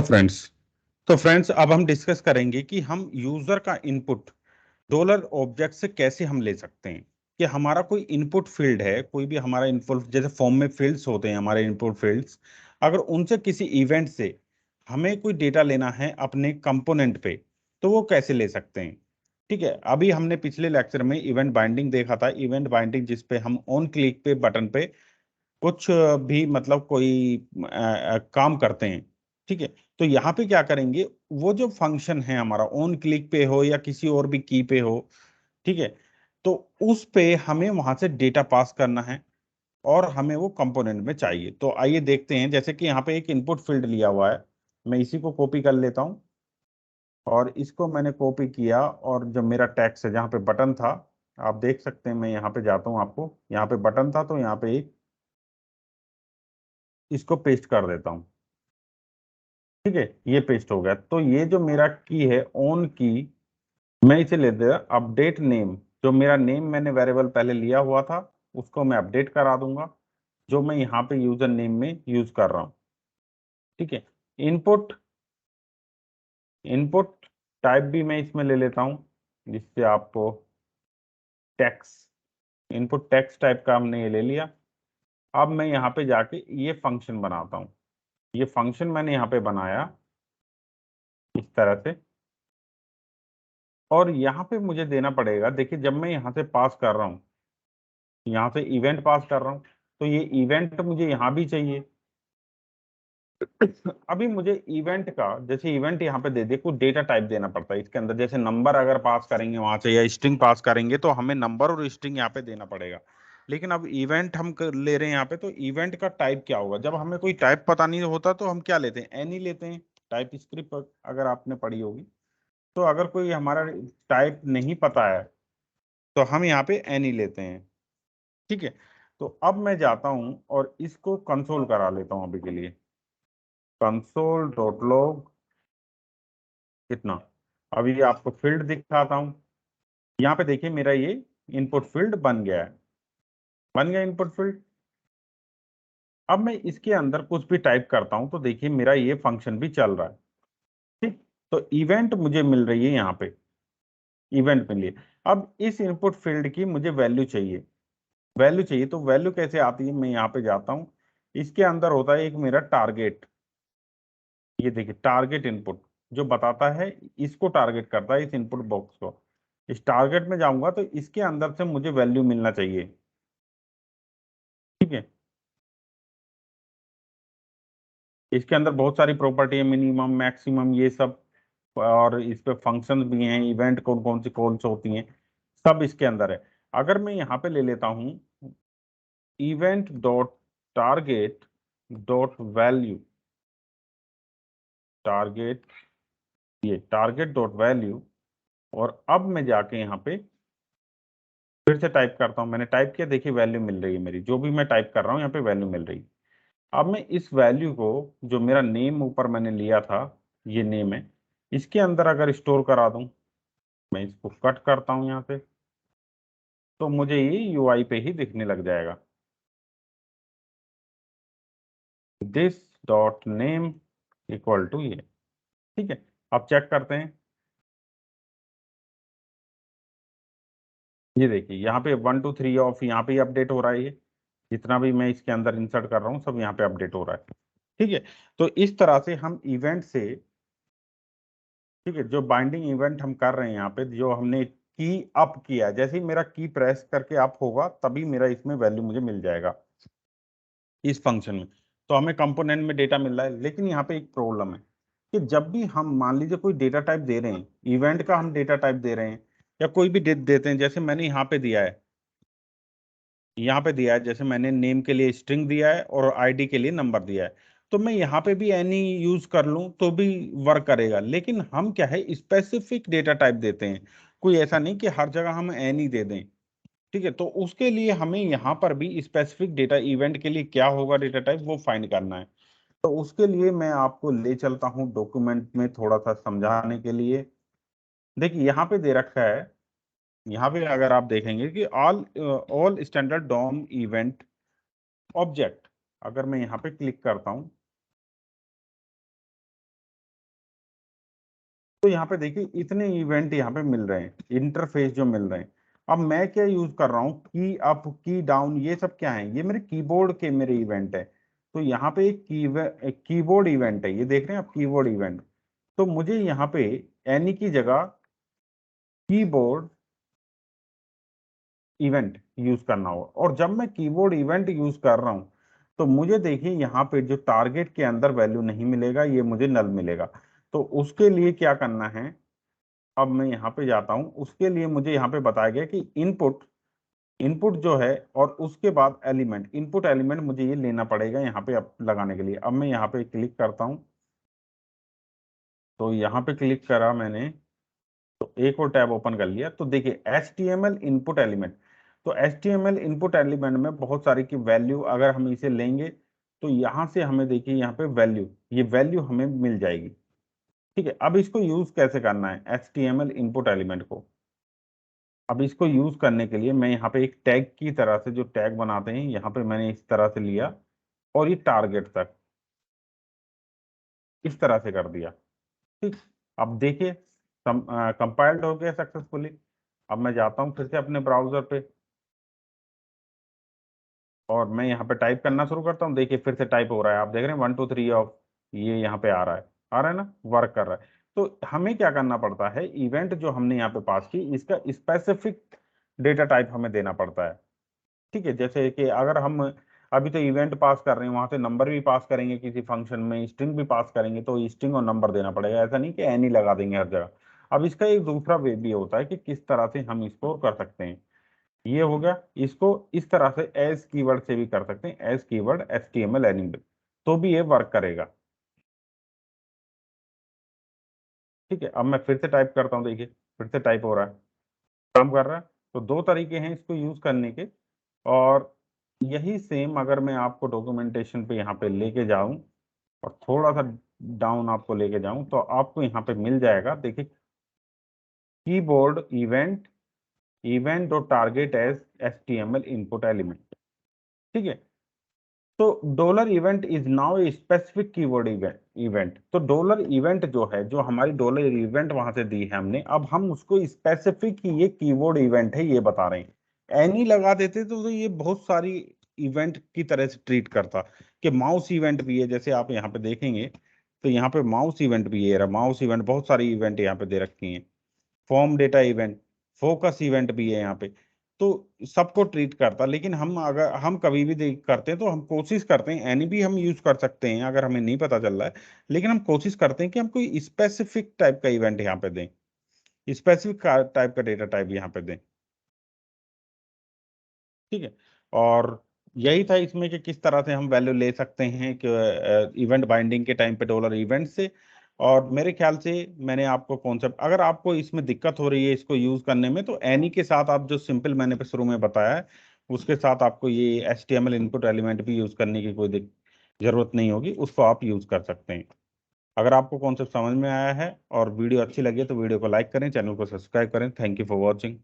Friends तो friends अब हम डिस्कस करेंगे कि हम यूजर का इनपुट डॉलर ऑब्जेक्ट से कैसे हम ले सकते हैं। कि हमारा कोई इनपुट फील्ड है, कोई भी हमारा इनपुट, जैसे फॉर्म में फील्ड्स होते हैं हमारे इनपुट फील्ड्स, अगर उनसे किसी इवेंट से हमें कोई डेटा लेना है अपने कंपोनेंट पे, तो वो कैसे ले सकते हैं। ठीक है, अभी हमने पिछले लेक्चर में इवेंट बाइंडिंग देखा था। इवेंट बाइंडिंग जिसपे हम ऑन क्लिक पे बटन पे कुछ भी मतलब कोई काम करते हैं। ठीक है, तो यहाँ पे क्या करेंगे, वो जो फंक्शन है हमारा ऑन क्लिक पे हो या किसी और भी की पे हो, ठीक है, तो उस पे हमें वहां से डेटा पास करना है और हमें वो कंपोनेंट में चाहिए। तो आइए देखते हैं, जैसे कि यहाँ पे एक इनपुट फील्ड लिया हुआ है, मैं इसी को कॉपी कर लेता हूँ और इसको मैंने कॉपी किया, और जो मेरा टेक्स्ट है जहाँ पे बटन था, आप देख सकते हैं, मैं यहाँ पे जाता हूँ, आपको यहाँ पे बटन था तो यहाँ पे एक इसको पेस्ट कर देता हूँ। ठीक है, ये पेस्ट हो गया। तो ये जो मेरा की है ऑन की, मैं इसे ले दे अपडेट नेम, जो मेरा नेम मैंने वेरिएबल पहले लिया हुआ था उसको मैं अपडेट करा दूंगा, जो मैं यहाँ पे यूजर नेम में यूज कर रहा हूँ। ठीक है, इनपुट इनपुट टाइप भी मैं इसमें ले लेता हूँ, जिससे आपको टेक्स्ट इनपुट टेक्स्ट टाइप का हमने ये ले लिया। अब मैं यहाँ पे जाके ये फंक्शन बनाता हूँ। ये फंक्शन मैंने यहाँ पे बनाया इस तरह से, और यहाँ पे मुझे देना पड़ेगा, देखिए जब मैं यहाँ से पास कर रहा हूँ, यहाँ से इवेंट पास कर रहा हूँ, तो ये इवेंट मुझे यहाँ भी चाहिए। अभी मुझे इवेंट का, जैसे इवेंट यहाँ पे दे दे, कुछ डेटा टाइप देना पड़ता है इसके अंदर, जैसे नंबर अगर पास करेंगे वहां से या स्ट्रिंग पास करेंगे तो हमें नंबर और स्ट्रिंग यहाँ पे देना पड़ेगा। लेकिन अब इवेंट हम ले रहे हैं यहाँ पे, तो इवेंट का टाइप क्या होगा। जब हमें कोई टाइप पता नहीं होता तो हम क्या लेते हैं, एनी लेते हैं। टाइप स्क्रिप्ट अगर आपने पढ़ी होगी, तो अगर कोई हमारा टाइप नहीं पता है तो हम यहाँ पे एनी लेते हैं। ठीक है, तो अब मैं जाता हूँ और इसको कंसोल करा लेता हूँ अभी के लिए। कंसोल डॉट लॉग कितना, अभी आपको फील्ड दिखाता हूँ। यहाँ पे देखिए मेरा ये इनपुट फील्ड बन गया है, बन गया इनपुट फील्ड। अब मैं इसके अंदर कुछ भी टाइप करता हूँ तो देखिए मेरा ये फंक्शन भी चल रहा है। ठीक, तो इवेंट मुझे मिल रही है यहाँ पे, इवेंट मिली है। अब इस इनपुट फील्ड की मुझे वैल्यू चाहिए, वैल्यू चाहिए, तो वैल्यू कैसे आती है, मैं यहाँ पे जाता हूँ, इसके अंदर होता है एक मेरा टारगेट। ये देखिए टारगेट इनपुट जो बताता है, इसको टारगेट करता है, इस इनपुट बॉक्स को। इस टारगेट में जाऊंगा तो इसके अंदर से मुझे वैल्यू मिलना चाहिए। ठीक है, इसके अंदर बहुत सारी प्रॉपर्टी है, मिनिमम मैक्सिमम ये सब, और इस पे फंक्शंस भी हैं, इवेंट कौन से होती हैं, सब इसके अंदर है। अगर मैं यहाँ पे ले लेता हूँ event dot target dot value, target, ये टारगेट डॉट वैल्यू, और अब मैं जाके यहाँ पे फिर से टाइप करता हूँ। मैंने टाइप किया, देखिए वैल्यू मिल रही है मेरी, जो भी मैं टाइप कर रहा हूँ यहाँ पे वैल्यू मिल रही है। अब मैं इस वैल्यू को, जो मेरा नेम ऊपर मैंने लिया था, ये नेम है, इसके अंदर अगर स्टोर करा दूं, मैं इसको कट करता हूं यहाँ से, तो मुझे ये यूआई पे ही दिखने लग जाएगा, this dot name equal to ये। ठीक है, अब चेक करते हैं। ये देखिए यहाँ पे 1 2 3 ऑफ यहाँ पे अपडेट हो रहा है, ये जितना भी मैं इसके अंदर इंसर्ट कर रहा हूँ सब यहाँ पे अपडेट हो रहा है। ठीक है, तो इस तरह से हम इवेंट से, ठीक है, जो बाइंडिंग इवेंट हम कर रहे हैं यहाँ पे, जो हमने की अप किया है, जैसे ही मेरा की प्रेस करके अप होगा तभी मेरा इसमें वैल्यू मुझे मिल जाएगा इस फंक्शन में। तो हमें कंपोनेंट में डेटा मिल रहा है, लेकिन यहाँ पे एक प्रॉब्लम है कि जब भी हम मान लीजिए कोई डेटा टाइप दे रहे हैं, इवेंट का हम डेटा टाइप दे रहे हैं या कोई भी देते हैं, जैसे मैंने यहाँ पे दिया है, यहाँ पे दिया है, जैसे मैंने नेम के लिए स्ट्रिंग दिया है और आईडी के लिए नंबर दिया है, तो मैं यहाँ पे भी एनी यूज कर लूँ तो भी वर्क करेगा। लेकिन हम क्या है, स्पेसिफिक डेटा टाइप देते हैं, कोई ऐसा नहीं कि हर जगह हम एनी दे दें। ठीक है, तो उसके लिए हमें यहाँ पर भी स्पेसिफिक डेटा इवेंट के लिए क्या होगा डेटा टाइप, वो फाइंड करना है। तो उसके लिए मैं आपको ले चलता हूँ डॉक्यूमेंट में थोड़ा सा समझाने के लिए। देखिए यहाँ पे दे रखा है, यहाँ पे अगर आप देखेंगे कि all all standard DOM event object, अगर मैं यहाँ पे क्लिक करता हूँ तो यहाँ पे देखिए इतने इवेंट यहाँ पे मिल रहे हैं, इंटरफेस जो मिल रहे हैं। अब मैं क्या यूज कर रहा हूँ, की अप की डाउन, ये सब क्या है, ये मेरे कीबोर्ड के मेरे इवेंट है। तो यहाँ पे एक कीबोर्ड इवेंट है, ये देख रहे हैं आप, कीबोर्ड इवेंट। तो मुझे यहाँ पे एनी की जगह कीबोर्ड इवेंट यूज करना होगा। और जब मैं कीबोर्ड इवेंट यूज कर रहा हूं, तो मुझे देखिए यहाँ पे जो टारगेट के अंदर वैल्यू नहीं मिलेगा, ये मुझे नल मिलेगा। तो उसके लिए क्या करना है, अब मैं यहाँ पे जाता हूँ, उसके लिए मुझे यहाँ पे बताया गया कि इनपुट, इनपुट जो है और उसके बाद एलिमेंट, इनपुट एलिमेंट मुझे ये लेना पड़ेगा यहाँ पे अब लगाने के लिए। अब मैं यहाँ पे क्लिक करता हूँ, तो यहाँ पे क्लिक करा मैंने, तो एक और टैब ओपन कर लिया। तो देखिए HTML इनपुट एलिमेंट, तो HTML इनपुट एलिमेंट में बहुत सारी की वैल्यू अगर हम इसे लेंगे, तो यहाँ से हमें देखिए यहाँ पे वैल्यू, ये वैल्यू हमें मिल जाएगी। ठीक है, अब इसको यूज कैसे करना है HTML इनपुट एलिमेंट को। अब इसको यूज करने के लिए मैं यहाँ पे एक टैग की तरह से, जो टैग बनाते हैं, यहाँ पे मैंने इस तरह से लिया और ये टारगेट तक इस तरह से कर दिया। ठीक, अब देखिए कंपाइल्ड हो गया सक्सेसफुली। अब मैं जाता हूँ फिर से अपने ब्राउजर पे और मैं यहाँ पे टाइप करना शुरू करता हूँ। देखिए फिर से टाइप हो रहा है, आप देख रहे हैं 1 2 3 ऑफ, ये यहाँ पे आ रहा है ना, वर्क कर रहा है। तो हमें क्या करना पड़ता है, इवेंट जो हमने यहाँ पे पास की, इसका स्पेसिफिक डेटा टाइप हमें देना पड़ता है। ठीक है, जैसे कि अगर हम अभी तो इवेंट पास कर रहे हैं, वहां से नंबर भी पास करेंगे, किसी फंक्शन में स्ट्रिंग भी पास करेंगे, तो स्ट्रिंग और नंबर देना पड़ेगा, ऐसा नहीं कि एनी लगा देंगे हर जगह। अब इसका एक दूसरा वे भी होता है कि किस तरह से हम इसको कर सकते हैं। ये हो गया, इसको इस तरह से एज कीवर्ड से भी कर सकते हैं, एज कीवर्ड HTML एनिमेल, तो भी ये वर्क करेगा। ठीक है, अब मैं फिर से टाइप करता हूँ, देखिए फिर से टाइप हो रहा है, काम कर रहा है। तो दो तरीके हैं इसको यूज करने के। और यही सेम अगर मैं आपको डॉक्यूमेंटेशन पे यहाँ पे लेके जाऊं और थोड़ा सा डाउन आपको लेके जाऊं, तो आपको यहाँ पे मिल जाएगा, देखिए keyboard event, event dot target as HTML input element. ठीक है, तो dollar event is now a specific keyword event. तो डॉलर इवेंट जो है, जो हमारी डॉलर इवेंट वहां से दी है हमने, अब हम उसको स्पेसिफिक ये कीवर्ड इवेंट है ये बता रहे हैं। एनी लगा देते तो ये बहुत सारी इवेंट की तरह से ट्रीट करता, कि माउस इवेंट भी है, जैसे आप यहाँ पे देखेंगे तो यहाँ पे माउस इवेंट भी है, माउस इवेंट, बहुत सारी इवेंट यहाँ पे दे रखी हैं, form data event, focus event भी है यहाँ पे। तो सबको ट्रीट करता, लेकिन हम अगर हम कभी भी देख करते हैं तो हम कोशिश करते हैं, एनी भी हम यूज कर सकते हैं अगर हमें नहीं पता चल रहा है, लेकिन हम कोशिश करते हैं कि हम कोई स्पेसिफिक टाइप का इवेंट यहाँ पे दें, स्पेसिफिक टाइप का डेटा टाइप यहाँ पे दें। ठीक है, और यही था इसमें कि किस तरह से हम वैल्यू ले सकते हैं कि इवेंट बाइंडिंग के टाइम पे डॉलर इवेंट से। और मेरे ख्याल से मैंने आपको कॉन्सेप्ट, अगर आपको इसमें दिक्कत हो रही है इसको यूज करने में, तो एनी के साथ आप जो सिंपल मैंने पे शुरू में बताया है, उसके साथ आपको ये HTML इनपुट एलिमेंट भी यूज करने की कोई जरूरत नहीं होगी, उसको आप यूज कर सकते हैं। अगर आपको कॉन्सेप्ट समझ में आया है और वीडियो अच्छी लगी तो वीडियो को लाइक करें, चैनल को सब्सक्राइब करें। Thank you for watching.